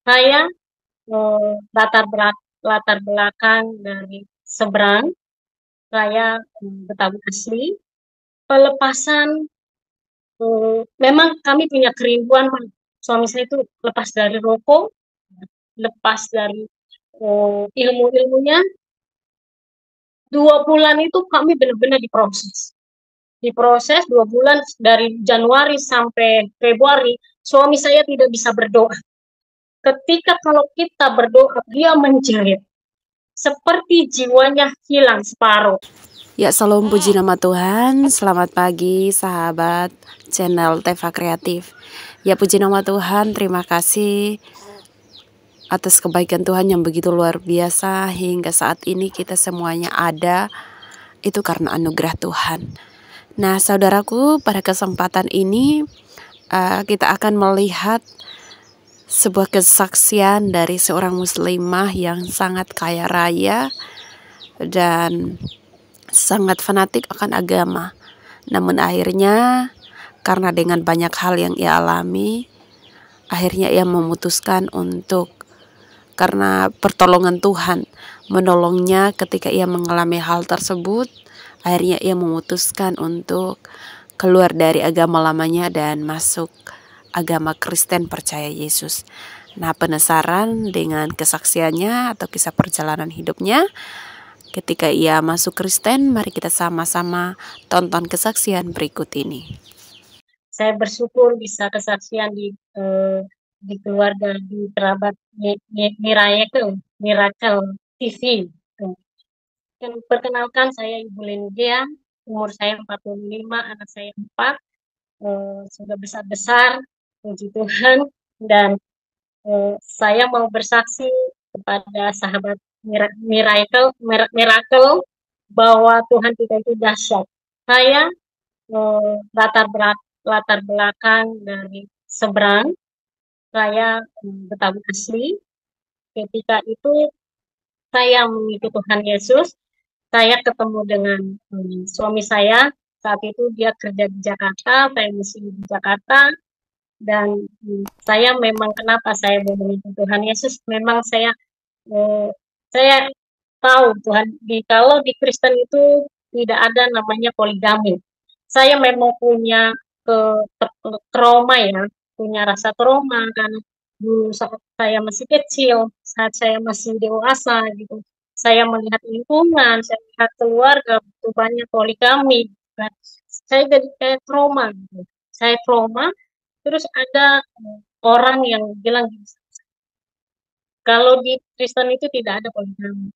Saya latar belakang dari seberang, saya Betawi asli. Pelepasan, memang kami punya kerinduan, suami saya itu lepas dari rokok, lepas dari ilmu-ilmunya. 2 bulan itu kami benar-benar diproses 2 bulan, dari Januari sampai Februari. Suami saya tidak bisa berdoa. Ketika kalau kita berdoa, dia menjerit seperti jiwanya hilang separuh. Ya, salam puji nama Tuhan. Selamat pagi sahabat channel Teva Kreatif. Ya, puji nama Tuhan, terima kasih atas kebaikan Tuhan yang begitu luar biasa hingga saat ini kita semuanya ada. Itu karena anugerah Tuhan. Nah, saudaraku, pada kesempatan ini kita akan melihat sebuah kesaksian dari seorang muslimah yang sangat kaya raya dan sangat fanatik akan agama. Namun akhirnya karena dengan banyak hal yang ia alami, akhirnya ia memutuskan untuk, karena pertolongan Tuhan menolongnya ketika ia mengalami hal tersebut, akhirnya ia memutuskan untuk keluar dari agama lamanya dan masuk agama Kristen percaya Yesus. Nah, penasaran dengan kesaksiannya atau kisah perjalanan hidupnya ketika ia masuk Kristen? Mari kita sama-sama tonton kesaksian berikut ini. Saya bersyukur bisa kesaksian di keluarga, di kerabat Miracle TV. Perkenalkan, saya Ibu Lendia, umur saya 45, anak saya 4, sudah besar-besar, puji Tuhan. Dan saya mau bersaksi kepada sahabat Miracle bahwa Tuhan kita itu dahsyat. Saya latar belakang dari seberang, saya Betawi asli. Ketika itu saya mengikuti Tuhan Yesus, saya ketemu dengan suami saya. Saat itu dia kerja di Jakarta, saya masih di Jakarta. Dan saya memang, kenapa saya mau mengikuti Tuhan Yesus, memang saya tahu Tuhan, kalau di Kristen itu tidak ada namanya poligami. Saya memang punya trauma, ya, punya rasa trauma karena dulu saat saya masih kecil, saat saya masih dewasa gitu, saya melihat lingkungan, saya melihat keluarga begitu banyak poligami, kan. Saya jadi kayak trauma gitu. Saya trauma, terus ada orang yang bilang gini, kalau di Kristen itu tidak ada poligami.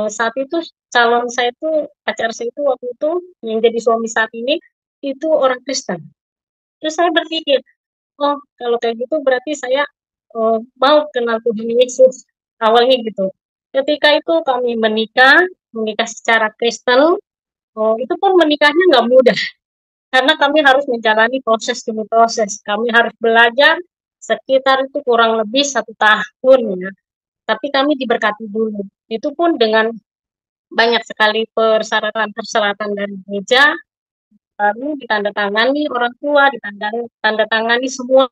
Saat itu calon saya itu, pacar saya itu waktu itu yang jadi suami saat ini itu orang Kristen. Terus saya berpikir, oh kalau kayak gitu berarti saya mau kenal Tuhan Yesus. Awalnya gitu. Ketika itu kami menikah secara Kristen. Itu pun menikahnya nggak mudah, karena kami harus menjalani proses demi proses. Kami harus belajar sekitar itu kurang lebih 1 tahun, ya. Tapi kami diberkati dulu. Itu pun dengan banyak sekali persyaratan-persyaratan dari gereja, lalu ditandatangani orang tua, ditandatangani semua.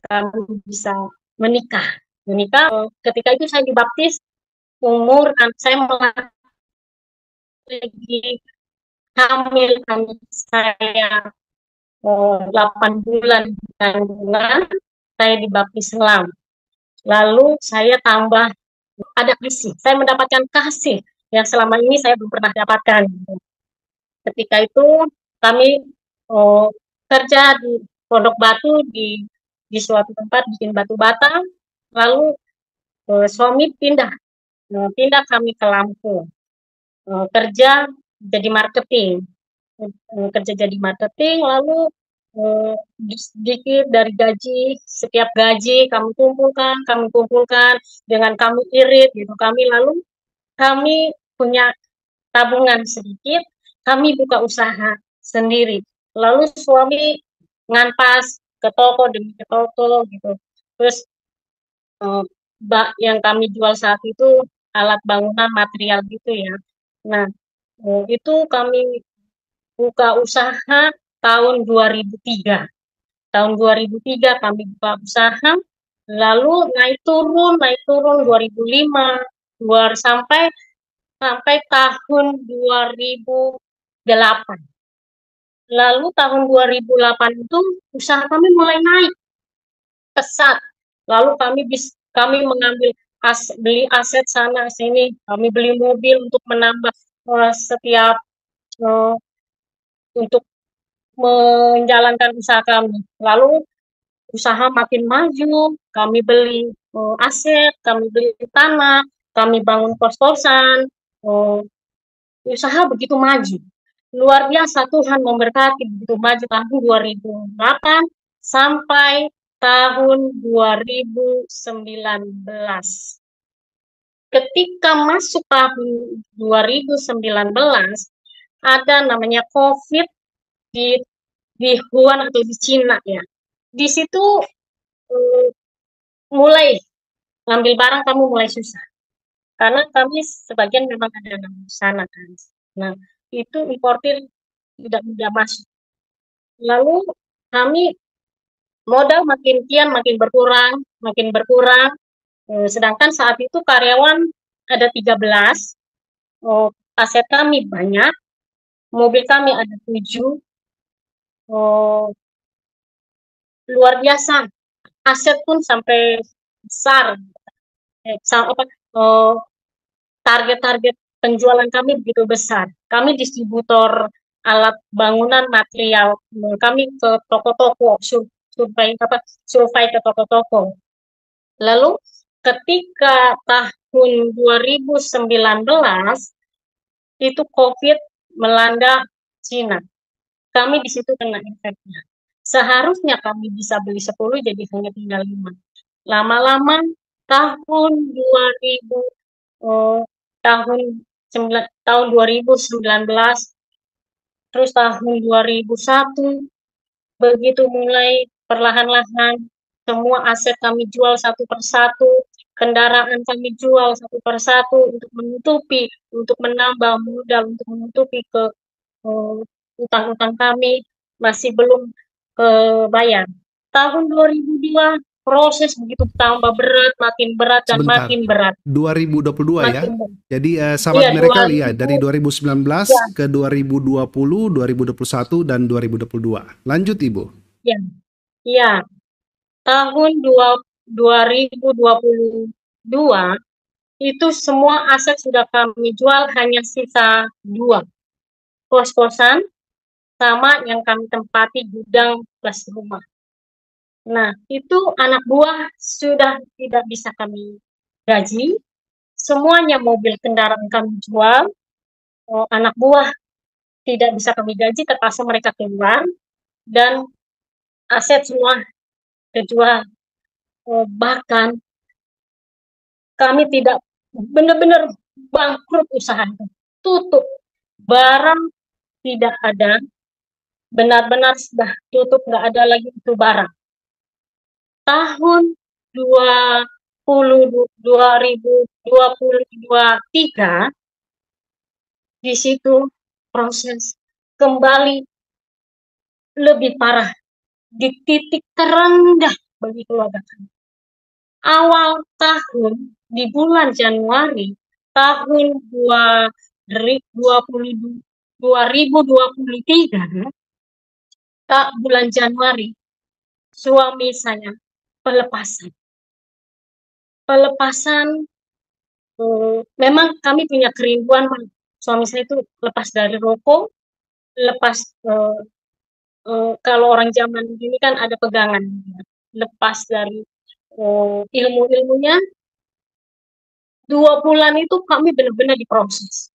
Kami bisa menikah. Ketika itu saya dibaptis, umur saya lagi hamil, saya 8 bulan kandungan, saya dibaptis selam. Lalu saya tambah ada kasih. Saya mendapatkan kasih yang selama ini saya belum pernah dapatkan. Ketika itu kami kerja di Pondok Batu, di suatu tempat bikin batu bata. Lalu suami pindah kami ke Lampung, kerja jadi marketing. Lalu sedikit dari gaji, setiap gaji kami kumpulkan dengan kami irit gitu. Kami punya tabungan sedikit, kami buka usaha sendiri. Lalu suami nganpas ke toko demi ke toko gitu. Terus yang kami jual saat itu alat bangunan, material gitu, ya. Nah, itu kami buka usaha, tahun 2003. Tahun 2003 kami buka usaha, lalu naik turun 2005, sampai tahun 2008. Lalu tahun 2008 itu usaha kami mulai naik pesat. Lalu kami mengambil beli aset sana sini, kami beli mobil untuk menambah setiap untuk menjalankan usaha kami. Lalu usaha makin maju, kami beli aset, kami beli tanah, kami bangun kos-kosan, usaha begitu maju. Luar biasa, Tuhan memberkati begitu maju tahun 2008 sampai tahun 2019. Ketika masuk tahun 2019, ada namanya COVID di Wuhan atau di Cina ya. Di situ mulai ngambil barang kamu mulai susah. Karena kami sebagian memang ada di sana kan. Nah, itu importir tidak mudah masuk. Lalu kami modal makin kian makin berkurang, sedangkan saat itu karyawan ada 13, aset kami banyak, mobil kami ada 7, luar biasa, aset pun sampai besar, target-target penjualan kami begitu besar. Kami distributor alat bangunan material, kami ke toko-toko, survei ke toko-toko. Lalu ketika tahun 2019 itu COVID melanda Cina. Kami di situ kena efeknya. Seharusnya kami bisa beli 10 jadi hanya tinggal 5. Lama-lama tahun 2019, terus tahun 2001, begitu mulai perlahan-lahan semua aset kami jual satu persatu, kendaraan kami jual satu persatu untuk menambah modal, untuk menutupi ke utang-utang kami, masih belum bayar. Tahun 2002 proses begitu tambah berat, makin berat dan Sebentar. makin berat. 2022 ya. Makin berat. Jadi sahabat Iya, Miracle ya 2000. dari 2019 Ya. ke 2020, 2021 dan 2022. Lanjut Ibu. Ya. Iya. Tahun 2022 itu semua aset sudah kami jual, hanya sisa 2. Kos-kosan sama yang kami tempati gudang plus rumah. Nah, itu anak buah sudah tidak bisa kami gaji. Semuanya mobil kendaraan kami jual. Anak buah tidak bisa kami gaji, terpaksa mereka keluar. Dan aset semua kejual. Bahkan kami tidak benar-benar bangkrut usaha itu. Tutup. Barang tidak ada. Benar-benar sudah tutup, nggak ada lagi itu barang. Tahun 2023 di situ proses kembali lebih parah, di titik terendah bagi keluarga kami. Awal tahun di bulan Januari tahun 2023, bulan Januari, suami saya pelepasan. Memang kami punya kerinduan, suami saya itu lepas dari rokok, lepas kalau orang zaman ini kan ada pegangan, lepas dari ilmu-ilmunya. 2 bulan itu kami benar-benar diproses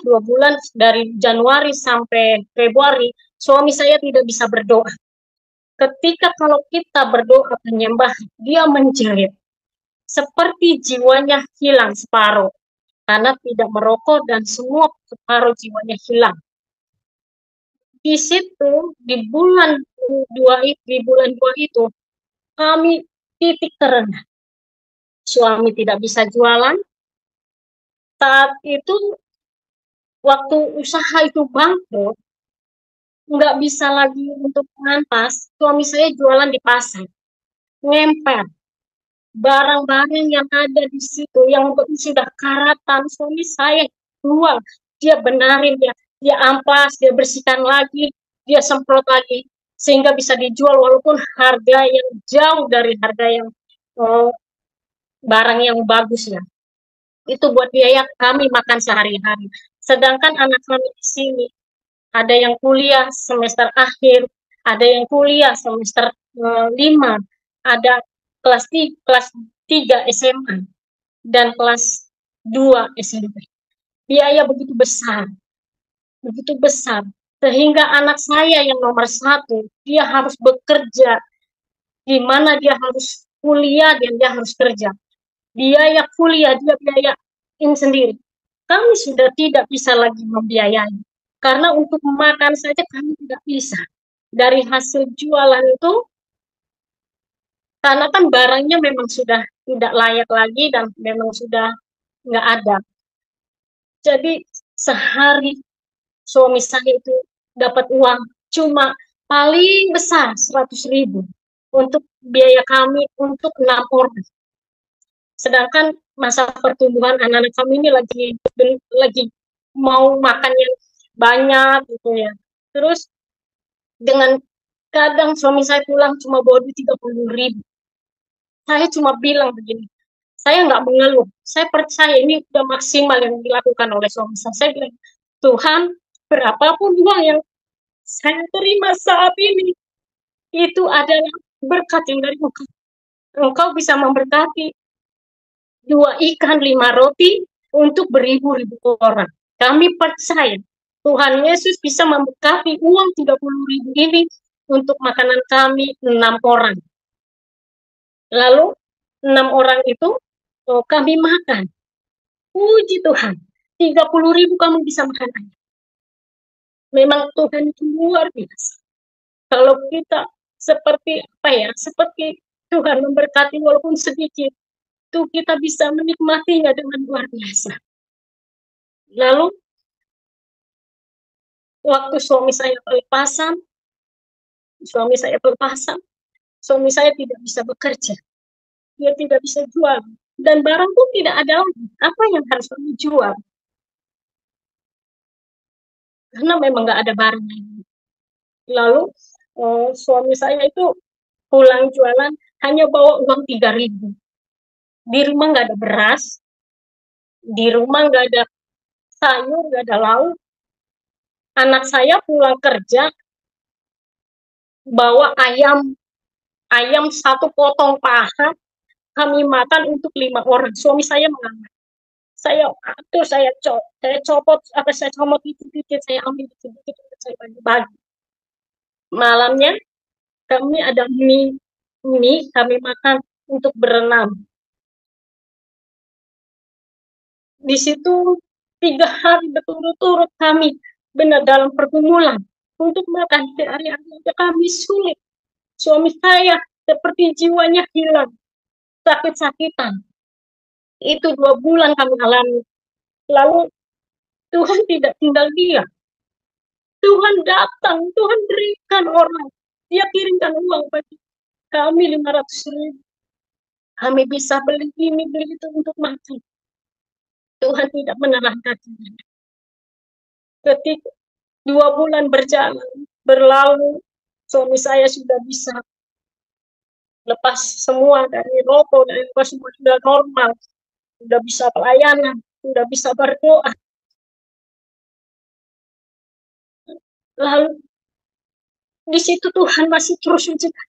2 bulan, dari Januari sampai Februari. Suami saya tidak bisa berdoa. Ketika kalau kita berdoa menyembah, dia menjerit. Seperti jiwanya hilang separuh. Karena tidak merokok dan semua separuh jiwanya hilang. Di situ, di bulan 2 itu, kami titik terendah. Suami tidak bisa jualan. Saat itu, waktu usaha itu bangkrut, nggak bisa lagi untuk ngantas. Suami saya jualan di pasar, ngempel. Barang-barang yang ada di situ, yang sudah karatan, suami saya jual. Dia benarin, dia amplas, dia bersihkan lagi, dia semprot lagi, sehingga bisa dijual walaupun harga yang jauh dari harga yang eh, barang yang bagus ya. Itu buat biaya kami makan sehari-hari. Sedangkan anak kami di sini, ada yang kuliah semester akhir, ada yang kuliah semester 5, ada kelas 3 SMA, dan kelas 2 SMP. Biaya begitu besar, sehingga anak saya yang nomor 1, dia harus bekerja, di mana dia harus kuliah dan dia harus kerja. Biaya kuliah dia biayain sendiri. Kami sudah tidak bisa lagi membiayai. Karena untuk makan saja kami tidak bisa. Dari hasil jualan itu, karena kan barangnya memang sudah tidak layak lagi dan memang sudah nggak ada. Jadi sehari suami saya itu dapat uang cuma paling besar 100.000 untuk biaya kami untuk 6 orang. Sedangkan masa pertumbuhan anak-anak kami ini lagi mau makan yang banyak gitu ya. Terus dengan kadang suami saya pulang cuma bawa duit 30.000. Saya cuma bilang begini, saya nggak mengeluh. Saya percaya ini udah maksimal yang dilakukan oleh suami saya. Saya bilang, Tuhan, berapapun uang yang saya terima saat ini, itu adalah berkat yang dari Engkau. Engkau bisa memberkati 2 ikan 5 roti untuk beribu-ribu orang. Kami percaya Tuhan Yesus bisa memberkati uang 30.000 ini untuk makanan kami 6 orang. Lalu 6 orang itu kami makan. Puji Tuhan, 30.000 kamu bisa makan aja. Memang Tuhan itu luar biasa. Kalau kita seperti seperti Tuhan memberkati walaupun sedikit, itu kita bisa menikmatinya dengan luar biasa. Lalu waktu suami saya pelepasan, suami saya tidak bisa bekerja, dia tidak bisa jual, dan barang pun tidak ada lagi. Apa yang harus kami jual? Karena memang nggak ada barang lagi. Lalu suami saya itu pulang jualan hanya bawa uang 3.000. Di rumah nggak ada beras, di rumah nggak ada sayur, nggak ada lauk. Anak saya pulang kerja bawa ayam 1 potong paha, kami makan untuk 5 orang. Suami saya mengamat. Saya atur, saya copot, saya comot dikit-dikit, saya ambil dikit-dikit, saya bagi-bagi. Malamnya kami ada mie kami makan untuk berenam. Di situ 3 hari berturut-turut kami benar dalam pergumulan untuk makan. Hari-hari kami sulit. Suami saya seperti jiwanya hilang, sakit-sakitan. Itu 2 bulan kami alami. Lalu Tuhan tidak tinggal diam. Tuhan datang, Tuhan berikan orang. Dia kirimkan uang bagi kami 500.000. Kami bisa beli ini, beli itu untuk makan. Tuhan tidak menerangkan. Ketika 2 bulan berlalu, suami saya sudah bisa lepas semua dari rokok, dari semua sudah normal, sudah bisa pelayanan, sudah bisa berdoa. Lalu di situ Tuhan masih terus mencegah.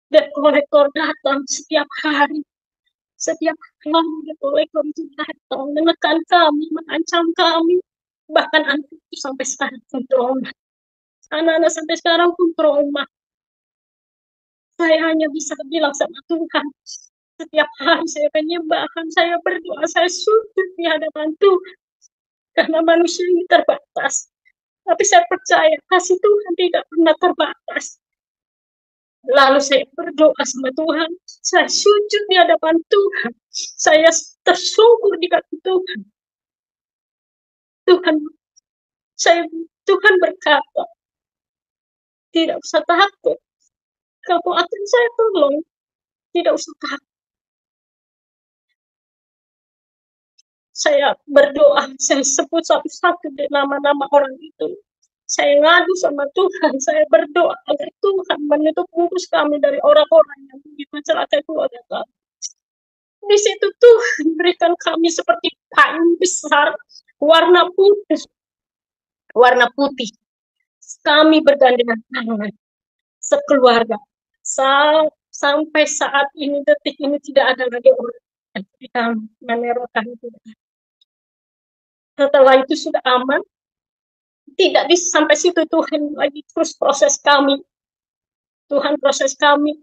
Dan kolektor datang setiap hari. Setiap hari debt kolektor itu datang menekan kami, mengancam kami. Bahkan anak itu sampai sekarang pun trauma. Anak-anak sampai sekarang pun trauma. Saya hanya bisa bilang sama Tuhan, setiap hari saya penyembahan, saya berdoa, saya sujud di hadapan Tuhan. Karena manusia ini terbatas. Tapi saya percaya kasih Tuhan tidak pernah terbatas. Lalu saya berdoa sama Tuhan, saya sujud di hadapan Tuhan, saya tersungkur di kaki Tuhan. Tuhan berkata, Tidak usah takut. Kamu akan saya tolong. Tidak usah takut. Saya berdoa, saya sebut satu-satu nama-nama orang itu. Saya ngadu sama Tuhan, saya berdoa agar Tuhan menutup mulut kami dari orang-orang yang begitu mencelakai keluarga kami. Di situ Tuhan berikan kami seperti kain besar, warna putih. Warna putih. Kami bergandengan tangan, sekeluarga. Sampai saat ini, detik ini, tidak ada lagi orang yang kita menerorkan itu. Setelah itu sudah aman, tidak bisa sampai situ. Tuhan lagi terus proses kami. Tuhan proses kami.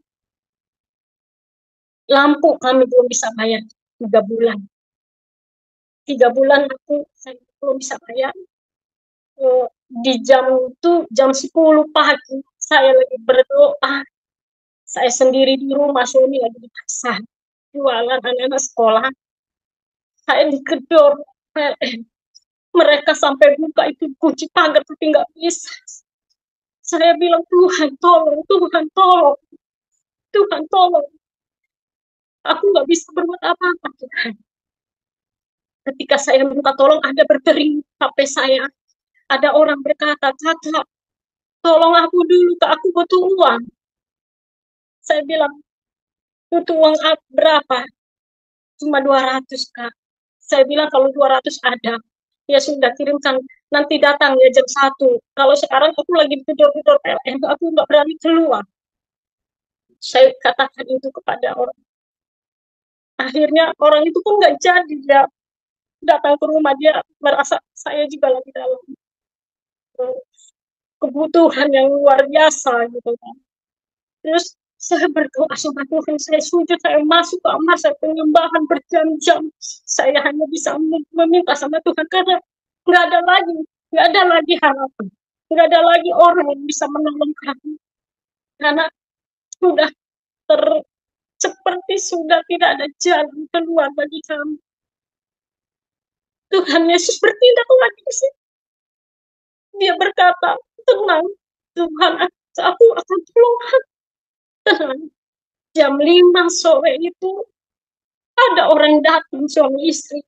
Lampu kami belum bisa bayar 3 bulan. 3 bulan saya belum bisa bayar. Di jam itu jam 10 pagi saya lagi berdoa. Saya sendiri di rumah, suami lagi di pasar jualan, anak-anak sekolah. Saya digedor. Mereka sampai buka itu kunci pagar tapi nggak bisa. Saya bilang, Tuhan tolong, Tuhan tolong, Tuhan tolong. Aku nggak bisa berbuat apa-apa, Tuhan. Ketika saya minta tolong, ada berdering HP saya. Ada orang berkata, Kakak, tolong aku dulu, Kak, aku butuh uang. Saya bilang, butuh uang berapa? Cuma 200, Kak. Saya bilang, kalau 200 ada, ya sudah kirimkan, nanti datang ya jam 1. Kalau sekarang aku lagi dikejar-kejar PLN, aku nggak berani keluar. Saya katakan itu kepada orang. Akhirnya orang itu pun nggak jadi, dia datang ke rumah, dia merasa saya juga lagi dalam kebutuhan yang luar biasa gitu kan. Terus saya berdoa sama Tuhan, saya sujud, saya masuk ke kamar, saya penyembahan berjam-jam. Saya hanya bisa meminta sama Tuhan karena nggak ada lagi harapan, nggak ada lagi orang yang bisa menolong kami. Karena sudah seperti sudah tidak ada jalan keluar bagi kami. Tuhan Yesus bertindak lagi di sini. Dia berkata, tenang, Tuhan, aku akan tolong. Tenang. Jam 5 sore itu ada orang datang, suami istri.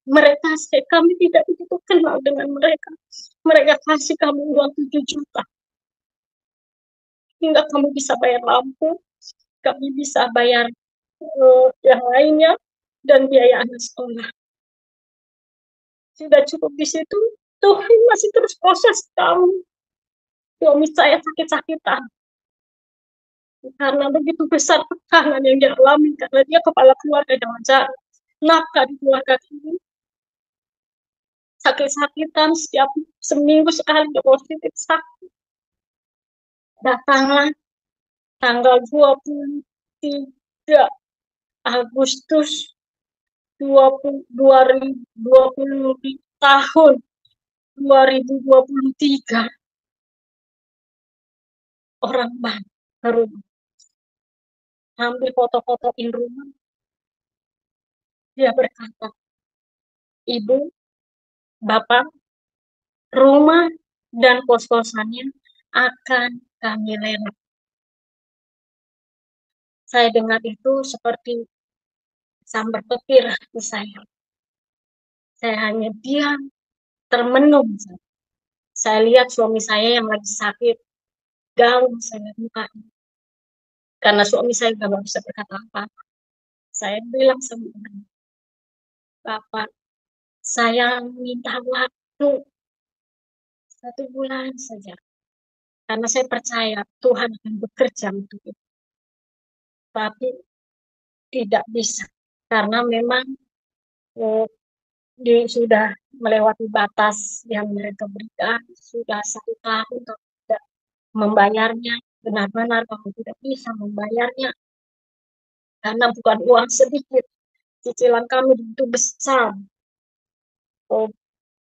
Kami tidak begitu kenal dengan mereka. Mereka kasih kami uang 7 juta. Hingga kami bisa bayar lampu, kami bisa bayar yang lainnya, dan biaya anak sekolah. Sudah cukup di situ, Tuhan masih terus proses kami. Suami saya sakit-sakitan. Karena begitu besar tekanan yang dia alami, karena dia kepala keluarga dengan jarak. Nafkah di keluarga ini. Sakit-sakitan, setiap seminggu sekali dia positif sakit. Datanglah tanggal 23 Agustus 2020 tahun 2023, orang bank ke rumah, ambil foto-fotoin rumah. Dia berkata, Ibu, Bapak, rumah dan kos-kosannya akan kami lelang. Saya dengar itu seperti sambar petir hati saya. Saya hanya diam, termenung. Saya lihat suami saya yang lagi sakit, gaung saya muka. Karena suami saya nggak bisa berkata apa-apa. Saya bilang sama orang, Bapak, saya minta waktu 1 bulan saja. Karena saya percaya Tuhan akan bekerja untuk itu. Tapi tidak bisa. Karena memang sudah melewati batas yang mereka berikan. Sudah 1 tahun tidak membayarnya. Benar-benar kamu tidak bisa membayarnya. Karena bukan uang sedikit. Cicilan kami begitu besar.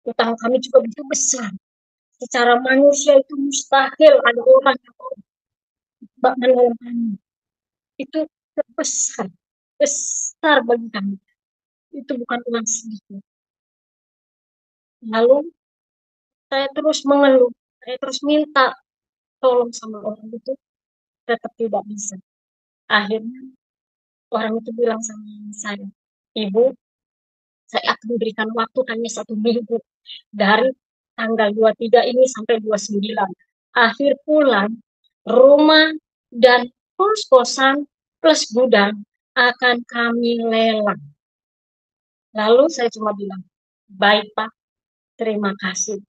Utang kami juga begitu besar. Secara manusia itu mustahil ada orang yang mau menolong kami. Itu terbesar, besar bagi kami. Itu bukan uang sedikit. Lalu saya terus mengeluh, saya terus minta tolong sama orang itu tetap tidak bisa. Akhirnya orang itu bilang sama saya, "Ibu, saya akan berikan waktu hanya 1 minggu. Dari tanggal 23 ini sampai 29. Akhir bulan, rumah dan kos-kosan plus gudang akan kami lelang." Lalu saya cuma bilang, "Baik Pak, terima kasih."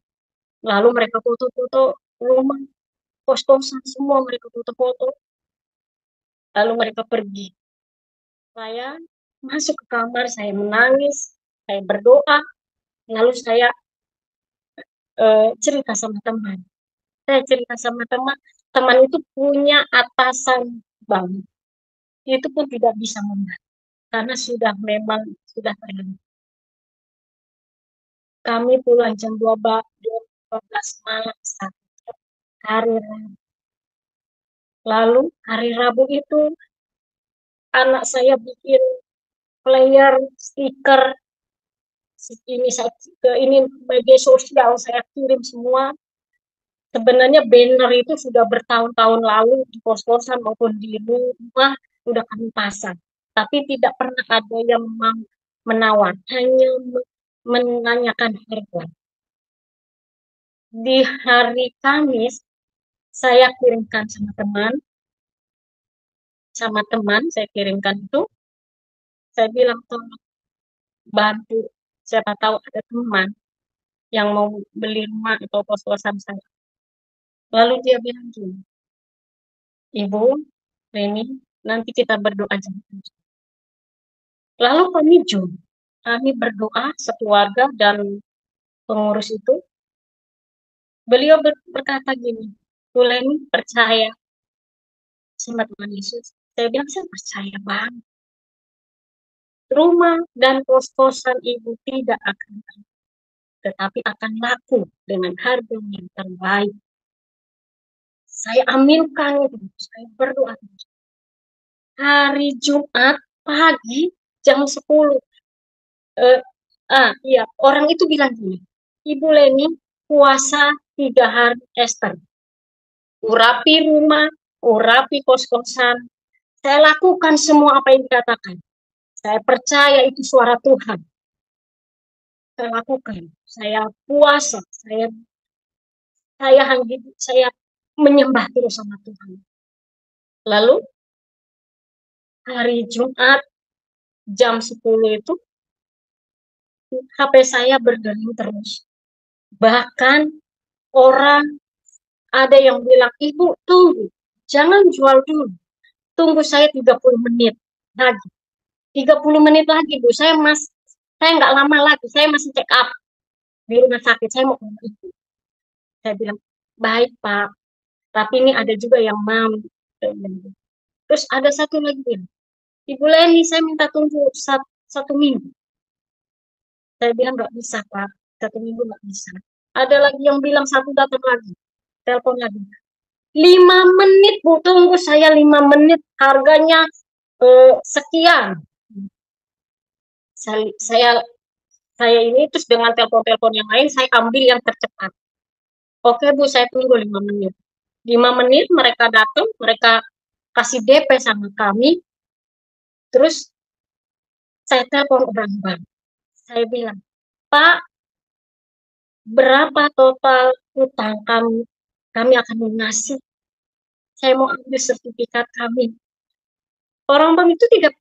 Lalu mereka foto-foto rumah, kos-kosan semua mereka foto-foto. Lalu mereka pergi. Saya masuk ke kamar, saya menangis, saya berdoa, lalu saya cerita sama teman. Saya cerita sama teman, teman itu punya atasan bank. Itu pun tidak bisa membantu karena memang sudah terlalu. Kami pulang jam 12 malam saat hari Rabu. Lalu hari Rabu itu anak saya bikin flyer, stiker, ini media sosial saya kirim semua. Sebenarnya banner itu sudah bertahun-tahun lalu di kos-kosan maupun di rumah sudah kami pasang, tapi tidak pernah ada yang menawar, hanya menanyakan harga. Di hari Kamis saya kirimkan sama teman saya kirimkan itu, saya bilang tolong bantu, siapa tahu ada teman yang mau beli rumah atau kos-kosan saya. Lalu dia bilang gini, "Ibu Reni, nanti kita berdoa jam 7." Lalu kami berdoa sekeluarga dan pengurus itu. Beliau berkata gini, "Bu Leni percaya sama Tuhan Yesus?" Saya bilang, "Saya percaya banget. Rumah dan kos-kosan Ibu tidak akan laku, tetapi akan laku dengan harga yang terbaik." Saya aminkan itu, saya berdoa. Hari Jumat pagi jam 10. Iya, orang itu bilang gini, "Ibu Leni puasa 3 hari Ester. Urapi rumah, urapi kos-kosan. Saya lakukan semua apa yang dikatakan. Saya percaya itu suara Tuhan. Saya lakukan. Saya puasa. Saya menyembah terus sama Tuhan." Lalu hari Jumat jam 10 itu HP saya berdering terus. Bahkan orang ada yang bilang, "Ibu tunggu, jangan jual dulu. Tunggu saya 30 menit lagi. 30 menit lagi, Bu. Saya nggak lama lagi. Saya masih check up di rumah sakit. Saya mau ketemu Ibu." Saya bilang, "Baik, Pak. Tapi ini ada juga yang mau." Terus ada satu lagi bilang, "Ibu Leni, saya minta tunggu 1 minggu." Saya bilang, "Nggak bisa, Pak. 1 minggu nggak bisa." Ada lagi yang bilang satu datang lagi. Telepon lagi. 5 menit, Bu. Tunggu saya 5 menit. Harganya sekian. Saya ini terus dengan telepon-telepon yang lain, saya ambil yang tercepat. "Oke, Bu, saya tunggu 5 menit. 5 menit mereka datang, mereka kasih DP sama kami. Terus saya telepon orang bank. Saya bilang, "Pak, berapa total utang kami? Kami akan lunasi. Saya mau ambil sertifikat kami." Orang bank itu tidak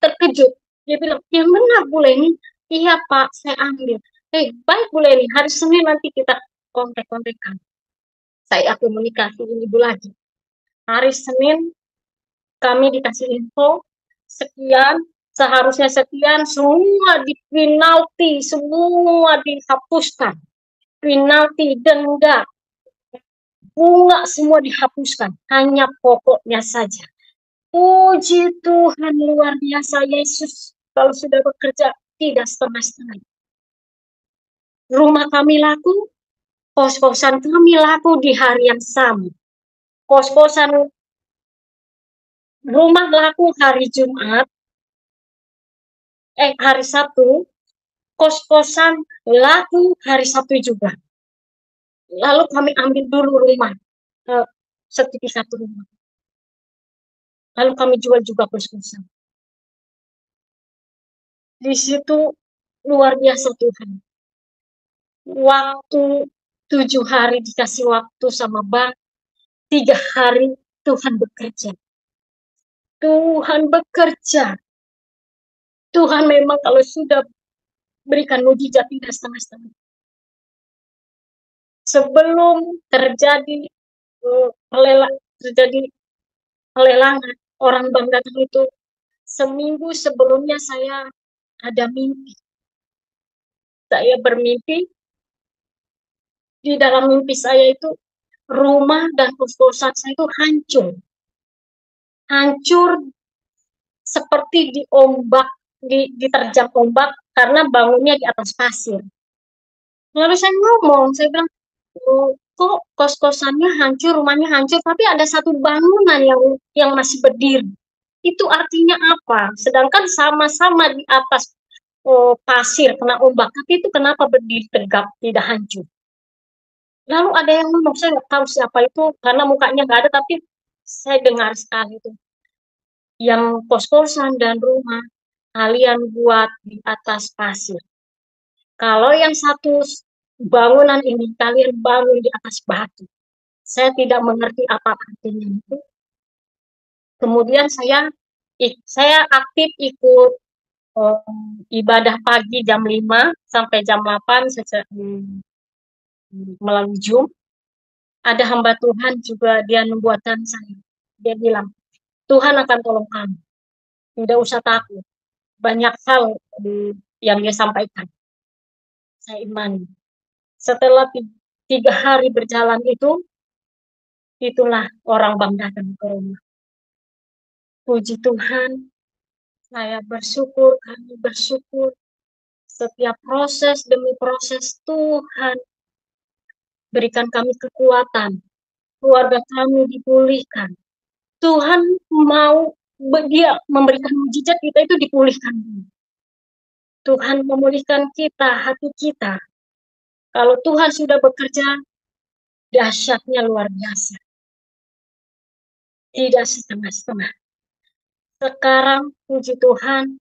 terkejut. Dia bilang, "Yang benar, Bu Leni." "Iya, Pak, saya ambil." Baik, Bu Leni, hari Senin nanti kita kontak-kontakan. Saya komunikasi Ibu lagi. Hari Senin kami dikasih info, sekian, seharusnya sekian, semua penalti, semua dihapuskan. Penalti, denda, bunga semua dihapuskan. Hanya pokoknya saja. Puji Tuhan, luar biasa Yesus. Kalau sudah bekerja, tidak setengah-setengah. Rumah kami laku, kos-kosan kami laku di hari yang sama. Kos-kosan rumah laku hari Jumat, hari Sabtu, kos-kosan laku hari Sabtu juga. Lalu kami ambil dulu rumah. sertifikat rumah. Lalu kami jual juga kos-kosan. Di situ luar biasa Tuhan. Waktu 7 hari dikasih waktu sama bank, 3 hari Tuhan bekerja. Tuhan bekerja. Tuhan memang kalau sudah berikan mujizat tidak setengah-setengah. Sebelum terjadi pelelangan, orang bank datang itu, seminggu sebelumnya saya ada mimpi. Saya bermimpi, di dalam mimpi saya itu rumah dan kos-kosan saya itu hancur. Hancur seperti diterjang ombak karena bangunnya di atas pasir. Lalu saya ngomong, saya bilang, kok kos-kosannya hancur, rumahnya hancur, tapi ada satu bangunan yang masih berdiri. Itu artinya apa? Sedangkan sama-sama di atas pasir kena ombak, tapi itu kenapa berdiri tegak, tidak hancur? Lalu ada yang ngomong, saya nggak tahu siapa itu, karena mukanya nggak ada, tapi saya dengar sekali itu. Yang kos-kosan dan rumah, kalian buat di atas pasir. Kalau yang satu bangunan ini, kalian bangun di atas batu. Saya tidak mengerti apa artinya itu. Kemudian saya aktif ikut ibadah pagi jam 5 sampai jam 8 melalui Zoom. Ada hamba Tuhan juga, dia membuatkan saya. Dia bilang, Tuhan akan tolong kamu. Tidak usah takut. Banyak hal yang dia sampaikan. Saya imani. Setelah 3 hari berjalan itu, itulah orang bank datang ke rumah. Puji Tuhan, saya bersyukur, kami bersyukur. Setiap proses demi proses Tuhan berikan kami kekuatan. Keluarga kami dipulihkan. Tuhan mau dia memberikan mujizat, kita itu dipulihkan. Tuhan memulihkan kita, hati kita. Kalau Tuhan sudah bekerja, dahsyatnya luar biasa. Tidak setengah-setengah. Sekarang, puji Tuhan,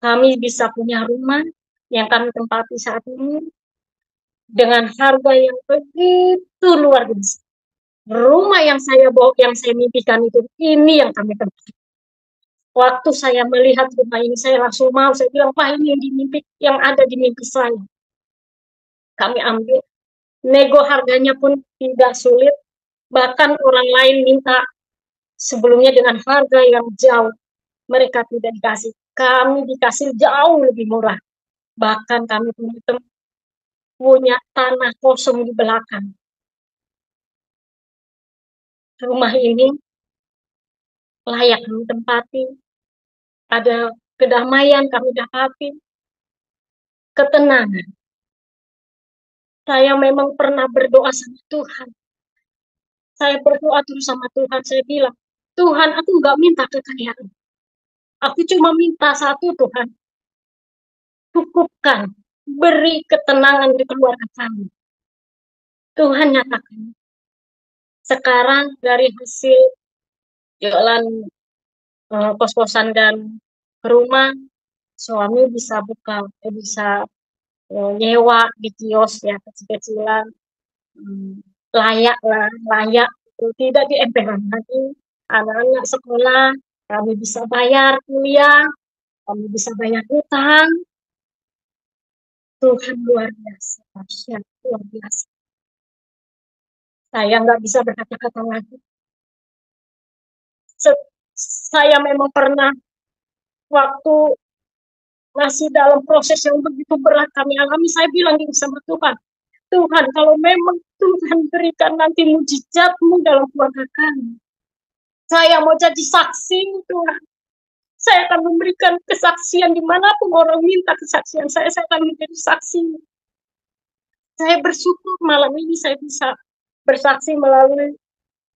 kami bisa punya rumah yang kami tempati saat ini dengan harga yang begitu luar biasa. Rumah yang saya mimpikan itu, ini yang kami tempati. Waktu saya melihat rumah ini, saya langsung mau, saya bilang, wah ini yang ada di mimpi saya. Kami ambil, nego harganya pun tidak sulit, bahkan orang lain minta sebelumnya dengan harga yang jauh, mereka tidak dikasih. Kami dikasih jauh lebih murah. Bahkan kami punya tanah kosong di belakang. Rumah ini layak kami tempati. Ada kedamaian kami dapati, ketenangan. Saya memang pernah berdoa sama Tuhan. Saya berdoa terus sama Tuhan. Saya bilang, Tuhan, aku nggak minta kekayaan. Aku cuma minta satu, Tuhan. Cukupkan, beri ketenangan di keluarga kami. Tuhan nyatakan. Sekarang dari hasil jualan kos-kosan dan rumah, suami bisa nyewa di kios ya, kecil-kecilan, layak, tidak di emperan lagi. Anak-anak sekolah, kami bisa bayar kuliah, kami bisa bayar utang. Tuhan luar biasa, dahsyat, luar biasa. Saya nggak bisa berkata-kata lagi. Saya memang pernah waktu masih dalam proses yang begitu berat kami alami, saya bilang gini sama Tuhan, Tuhan, kalau memang Tuhan berikan nanti mujizat-Mu dalam keluarga kami, saya mau jadi saksi, Tuhan. Saya akan memberikan kesaksian dimanapun orang minta kesaksian saya akan menjadi saksi. Saya bersyukur malam ini saya bisa bersaksi melalui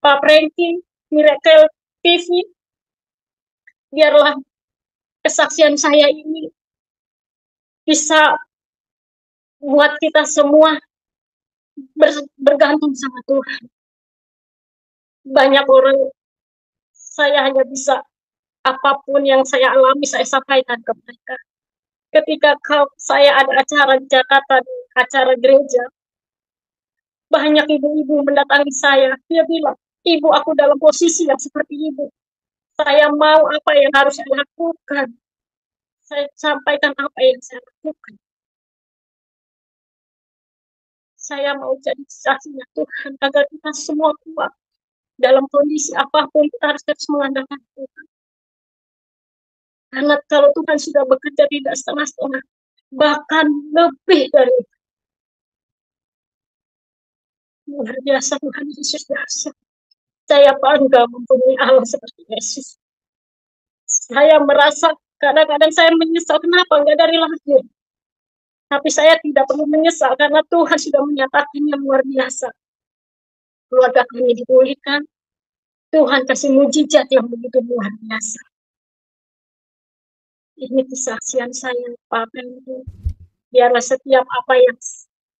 Pak Franky, Miracle TV. Biarlah kesaksian saya ini bisa buat kita semua bergantung sama Tuhan. Banyak orang, saya hanya bisa apapun yang saya alami saya sampaikan ke mereka. Ketika saya ada acara di Jakarta, di acara gereja, banyak ibu-ibu mendatangi saya. Dia bilang, "Ibu, aku dalam posisi yang seperti ibu. Saya mau apa yang harus saya lakukan." Saya sampaikan apa yang saya lakukan. Saya mau jadi saksinya Tuhan agar kita semua kuat. Dalam kondisi apapun kita harus terus mengandalkan Tuhan. Karena kalau Tuhan sudah bekerja tidak setengah-setengah, bahkan lebih dari itu. Luar biasa Tuhan Yesus biasa. Saya bangga mempunyai Allah seperti Yesus. Saya merasa kadang-kadang saya menyesal kenapa enggak dari lahir. Tapi saya tidak perlu menyesal karena Tuhan sudah menyatakannya luar biasa. Keluarga kami dipulihkan, Tuhan kasih mujizat yang begitu luar biasa. Ini kesaksian saya, Pak Pendu. Biarlah setiap apa yang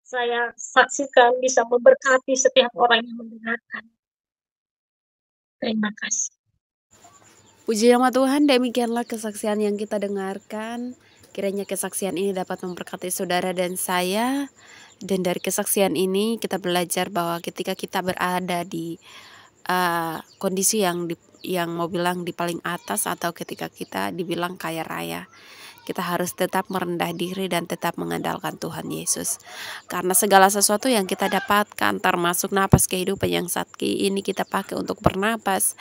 saya saksikan bisa memberkati setiap orang yang mendengarkan. Terima kasih. Puji nama Tuhan, demikianlah kesaksian yang kita dengarkan. Kiranya kesaksian ini dapat memberkati saudara dan saya. Dan dari kesaksian ini kita belajar bahwa ketika kita berada di kondisi yang mau bilang di paling atas atau ketika kita dibilang kaya raya, kita harus tetap merendah diri dan tetap mengandalkan Tuhan Yesus. Karena segala sesuatu yang kita dapatkan, termasuk napas kehidupan yang saat ini kita pakai untuk bernapas,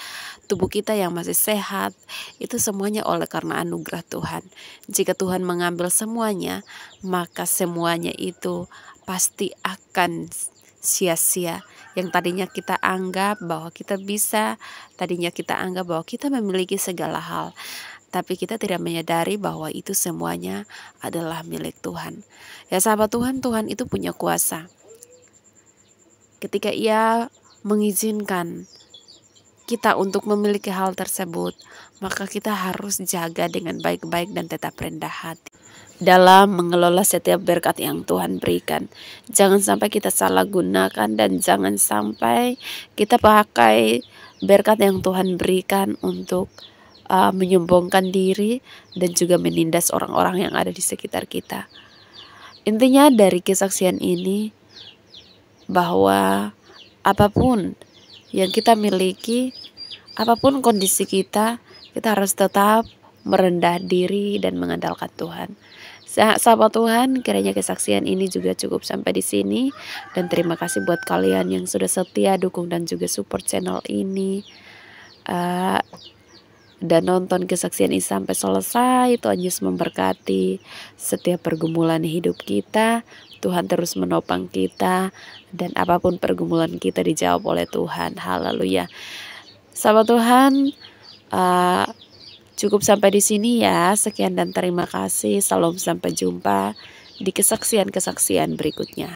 tubuh kita yang masih sehat, itu semuanya oleh karena anugerah Tuhan. Jika Tuhan mengambil semuanya, maka semuanya itu pasti akan sia-sia. Yang tadinya kita anggap bahwa kita bisa, tadinya kita anggap bahwa kita memiliki segala hal, tapi kita tidak menyadari bahwa itu semuanya adalah milik Tuhan. Ya sahabat Tuhan, Tuhan itu punya kuasa. Ketika Ia mengizinkan kita untuk memiliki hal tersebut, maka kita harus jaga dengan baik-baik dan tetap rendah hati dalam mengelola setiap berkat yang Tuhan berikan. Jangan sampai kita salah gunakan dan jangan sampai kita pakai berkat yang Tuhan berikan untuk menyombongkan diri dan juga menindas orang-orang yang ada di sekitar kita. Intinya dari kesaksian ini bahwa apapun yang kita miliki, apapun kondisi kita harus tetap merendah diri dan mengandalkan Tuhan. Sahabat Tuhan, kiranya kesaksian ini juga cukup sampai di sini, dan terima kasih buat kalian yang sudah setia dukung dan juga support channel ini. Dan nonton kesaksian ini sampai selesai. Tuhan Yesus memberkati setiap pergumulan hidup kita. Tuhan terus menopang kita, dan apapun pergumulan kita dijawab oleh Tuhan. Haleluya. Sahabat Tuhan, cukup sampai di sini ya. Sekian dan terima kasih. Salam, sampai jumpa di kesaksian-kesaksian berikutnya.